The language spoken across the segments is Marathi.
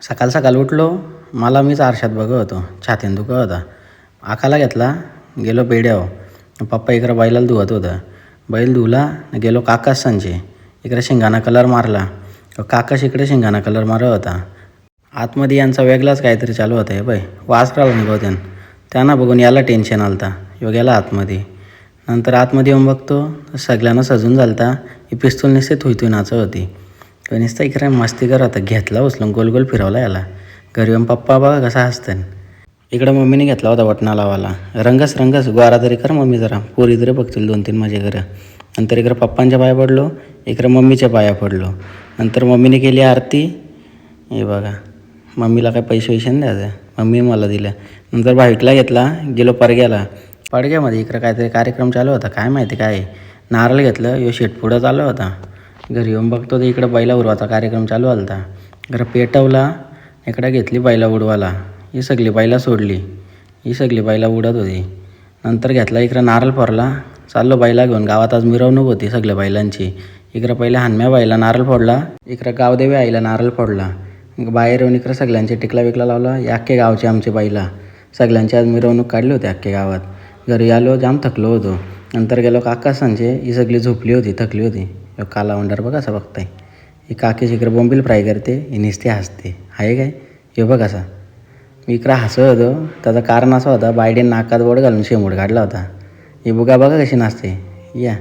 सकाळ सकाळ उठलो, मला मीच आरशात बघत होतो. छातीन दुखत होता. आकाला घेतला, गेलो पेढ्यावर. पप्पा इकडं बैलाला धुवत होतं. बैल धुवला, गेलो काकाच संचे इकडे शेंगाना कलर मारला. काकाश इकडे शेंगाना कलर मारत होता. आतमध्ये यांचा वेगळाच काहीतरी चालू होतं. हे बाई वास राहिला निघवत्यान. त्यांना बघून याला टेन्शन आलता. यो गेला आतमध्ये. नंतर आतमध्ये येऊन बघतो सगळ्यांना सजून झालता. ही पिस्तूल नुसते थुई नाचत होती. नुसतं इकडे मस्ती करत होता. घेतला उचलून गोल गोल फिरवला याला. घरी येऊन पप्पा बघा कसा हसतं. इकडं मम्मीने घेतला होता वटणा लावायला. रंगस गोरा तरी कर मम्मी जरा, पोरी तरी बघतील 2-3 माझ्या घरं. नंतर इकडं पप्पांच्या पाया पडलो, इकडं मम्मीच्या पाया पडलो. नंतर मम्मीने केली आरती. हे बघा, मम्मीला काय पैसे नाही द्यायचं, मम्मी मला दिलं. नंतर भाईटला घेतला, गेलो पडग्यामध्ये इकडं काहीतरी कार्यक्रम चालू होता. काय माहिती काय. नारळ घेतलं, यो शेटपुढं चालू होता. घरी येऊन बघतो तर इकडं बैला उडवायचा कार्यक्रम चालू होता. घरं पेटवला, इकडं घेतली बैला उडवायला. ही सगळी बैला सोडली. ही सगळी बैला उडत होती. नंतर घेतला इकडं नारळ फोडला. चाललो बैला घेऊन. गावात आज मिरवणूक होती सगळ्या बैलांची. इकडं पहिले हानम्या बाईला नारळ फोडला, इकडं गावदेवी आईला नारळ फोडला. बाहेर येऊन इकडं सगळ्यांचे टिकला विकला लावला. या अख्खे गावचे आमचे बैला सगळ्यांची आज मिरवणूक काढली होती अख्खे गावात. घरी आलो, जाम थकलो होतो. नंतर गेलो काकासांचे. ही सगळी झोपली होती, थकली होती. काला वंडर बघा असं बघताय. ही काकीच इकडं बोंबील फ्राय करते, ही नुसती हसते. आहे काय हे बघ असा. मी इकडं हसत होतो. त्याचं कारण असं होतं, बायडेन नाकात बोट घालून शेंबूड काढला होता. ही बुगा बघा कशी नाचते. या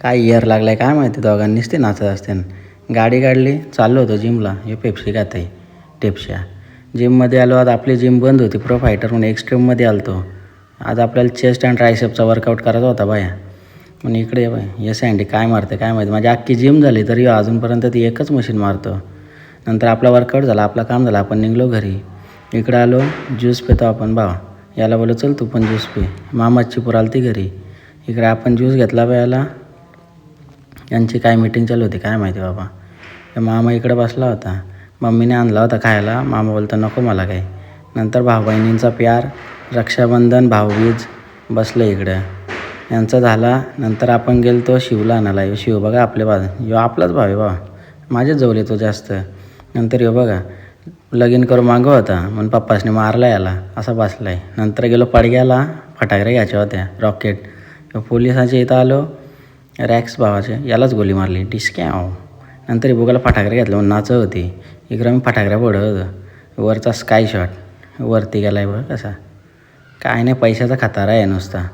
काय इयर लागलाय काय माहिती, दोघांनी नुसते नाचत असते. गाडी काढली, चाललो होतो जिमला. हे पेप्सी खात आहे टेप्शा. जिममध्ये आलो. आज आपली जिम बंद होती. प्रो फायटर म्हणून एक्स्ट्रीममध्ये आलो. आज आपल्याला चेस्ट अँड ट्रायसेपचा वर्कआउट करायचा होता बाया. म्हणून इकडे बाय हे सँडी काय मारते काय माहिती. माझी अख्खी जिम झाली तरी अजूनपर्यंत ती एकच मशीन मारतो. नंतर आपला वर्कआउट झाला, आपलं काम झालं, आपण निघलो घरी. इकडं आलो, ज्यूस पितो आपण भावा. याला बोललो चल तू पण ज्यूस पे. मामाची पोर आली ती घरी. इकडे आपण ज्यूस घेतला याला. यांची काय मीटिंग चालू होती काय माहिती बाबा. मामा इकडे बसला होता. मम्मीने आणला होता खायला. मामा बोलतो नको मला काही. नंतर भाऊ बहिणींचा प्यार, रक्षाबंधन, भाऊबीज बसलं इकडं यांचं झाला. नंतर आपण गेलो शिवला आणायला. शिव बघा आपल्या बाजू, आपलाच भाव आहे बाबा, माझ्याच जवळ येतो जास्त. नंतर बघा लगीन करून मागं होता म्हणून पप्पासने मारला याला, असा बसला आहे. नंतर गेलो पडग्याला, फटाकडे घ्यायच्या होत्या रॉकेट. पोलिसांच्या इथं आलो, रॅक्स भावाचे यालाच गोली मारली डिस्क्याव. नंतर बुगाला फटाकडे घेतलं म्हणून नाचत होती. इकडं मी फटाकड्या पडत होतं. वरचा स्काय शॉट वरती गेला आहे बघ कसा. काय नाही, पैशाचा खतारा आहे नुसता.